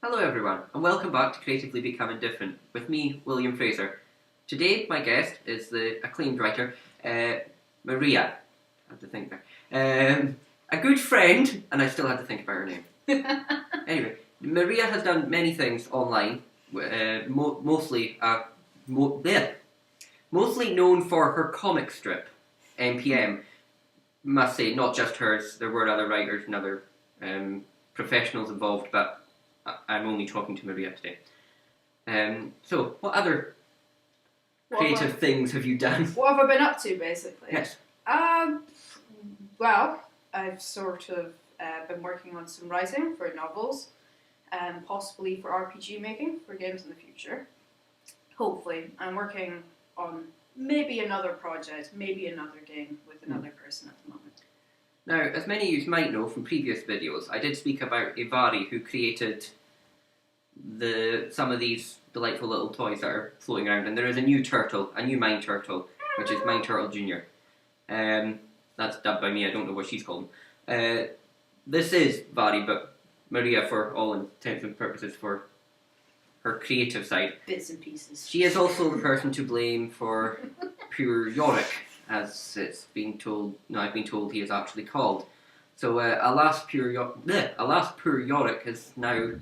Hello everyone, and welcome back to Creatively Become Indifferent, with me, William Fraser. Today, my guest is the acclaimed writer, Maria. I had to think there. A good friend, and I still had to think about her name. Anyway, Maria has done many things online, mostly known for her comic strip, NPM. Must say, not just hers, there were other writers and other professionals involved, but I'm only talking to Maria today. So, what other creative things have you done? What have I been up to, basically? Yes. Well, I've sort of been working on some writing for novels, and possibly for RPG making for games in the future. Hopefully. I'm working on maybe another project, maybe another game with another person at the moment. Now, as many of you might know from previous videos, I did speak about Ivari, who created some of these delightful little toys that are floating around, and there is a new turtle, a new Mine Turtle, which is Mine Turtle Jr. That's dubbed by me, I don't know what she's called. This is Vari, but Maria, for all intents and purposes, for her creative side. Bits and pieces. She is also the person to blame for Pure Yorick, as it's been told. No, I've been told he is actually called. So, alas, Pure Yorick is now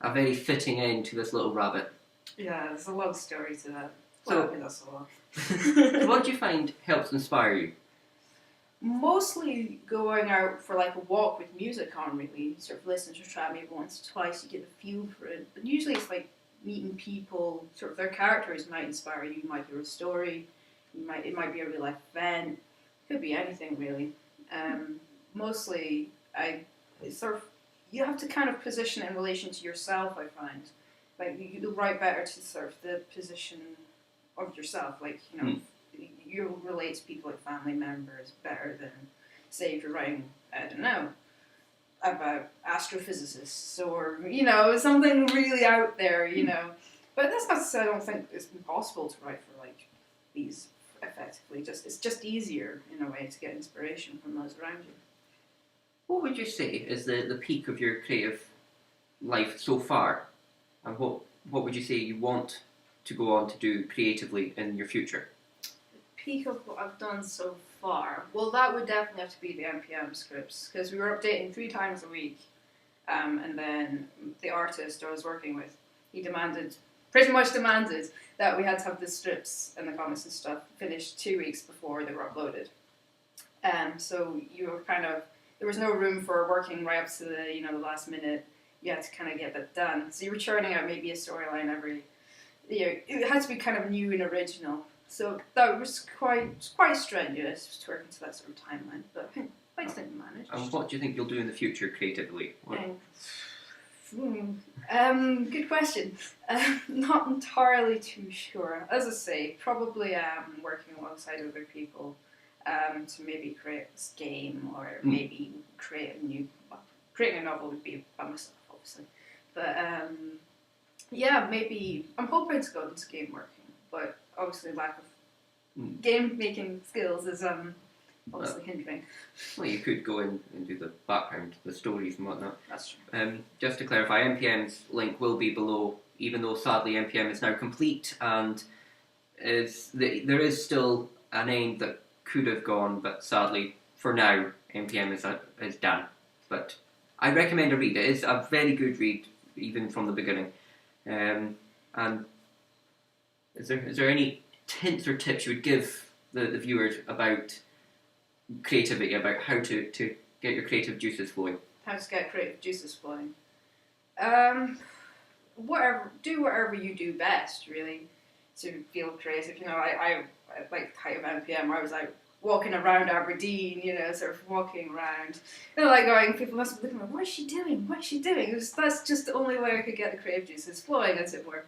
a very fitting end to this little rabbit. Yeah, there's a long story to that. So, Well, that's a lot. So what do you find helps inspire you? Mostly going out for like a walk with music on, really. Sort of listen to a track maybe once or twice, you get the feel for it. But usually it's like meeting people, sort of their characters might inspire you. You might hear a story, it might be a real life event, could be anything really. Mostly, you have to kind of position it in relation to yourself, I find. Like, you write better to sort of the position of yourself, like, you relate to people like family members better than, say, if you're writing, I don't know, about astrophysicists or, something really out there, But that's not to say I don't think it's impossible to write for, like, these effectively. It's just easier, in a way, to get inspiration from those around you. What would you say is the peak of your creative life so far? And what would you say you want to go on to do creatively in your future? Peak of what I've done so far. Well, that would definitely have to be the NPM scripts, because we were updating 3 times a week, and then the artist I was working with, he pretty much demanded that we had to have the strips and the comics and stuff finished 2 weeks before they were uploaded. So you were there was no room for working right up to the last minute. You had to kind of get that done. So you were churning out maybe a storyline every year. It had to be kind of new and original. So that was quite strenuous to work into that sort of timeline, but I think we managed. And what do you think you'll do in the future creatively? Good question. Not entirely too sure. As I say, probably working alongside other people to maybe create this game, or maybe creating a novel would be by myself, obviously. But yeah, maybe I'm hoping to go into game working, but obviously lack of game making skills is obviously hindering. Well, you could go in and do the background, the stories and whatnot. That's true. Just to clarify, NPM's link will be below, even though sadly NPM is now complete, and there is still an end that could have gone, but sadly for now NPM is done. But I recommend a read. It is a very good read, even from the beginning. And is there any hints or tips you would give the viewers about creativity, about how to get your creative juices flowing? How to get creative juices flowing? Do whatever you do best, really, to feel creative. I like the height of NPM, where I was like walking around Aberdeen, sort of walking around, like people must be looking like, what is she doing? That's just the only way I could get the creative juices flowing, as it were.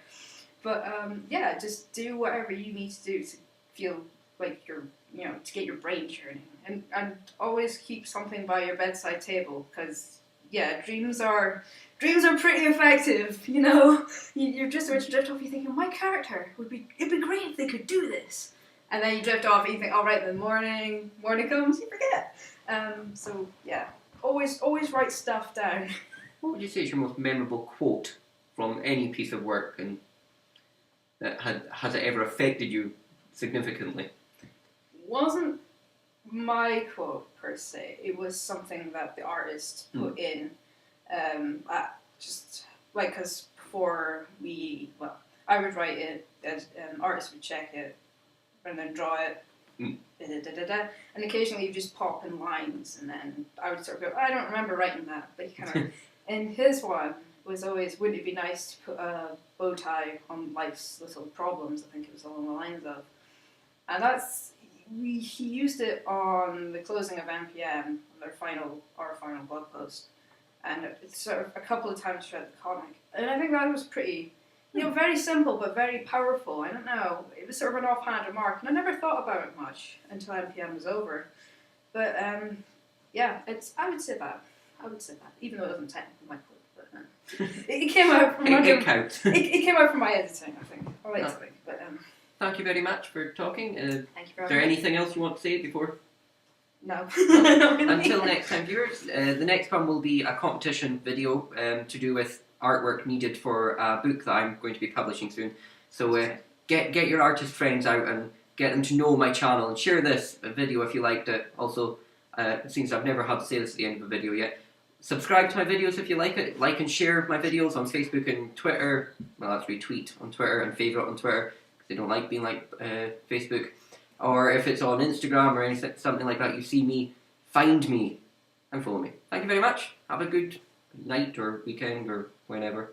But yeah, just do whatever you need to do to feel like you're, to get your brain churning, and always keep something by your bedside table, because yeah, dreams are pretty effective. You're just about to drift off. You're thinking, my character it'd be great if they could do this. And then you drift off and you think, all right, then morning comes, you forget. So yeah, always write stuff down. What would you say is your most memorable quote from any piece of work, and has it ever affected you significantly? Wasn't my quote per se. It was something that the artist put in. Just like, because before I would write it, as an artist would check it, and then draw it. And occasionally you just pop in lines, and then I would sort of go, I don't remember writing that, but he kind of. And his one was always, wouldn't it be nice to put a bow tie on life's little problems? I think it was along the lines of, and he used it on the closing of NPM, on our final blog post, and it's sort of a couple of times throughout the comic, and I think that was pretty. Very simple but very powerful. I don't know. It was sort of an offhand remark, and I never thought about it much until NPM was over. But I would say that. Even though it wasn't technically my quote, but it came out from it counts. It came out from my editing, I think. I like to think. But thank you very much for talking. Thank you very much. Is there anything else you want to say before? No. Until next time, viewers. The next one will be a competition video to do with artwork needed for a book that I'm going to be publishing soon. So get your artist friends out and get them to know my channel, and share this video if you liked it. Also, since I've never had to say this at the end of a video yet, subscribe to my videos if you like it. Like and share my videos on Facebook and Twitter. Well, that's retweet on Twitter and favourite on Twitter, because they don't like being like Facebook. Or if it's on Instagram or anything, something like that, you see me, find me and follow me. Thank you very much. Have a good night or weekend or whenever.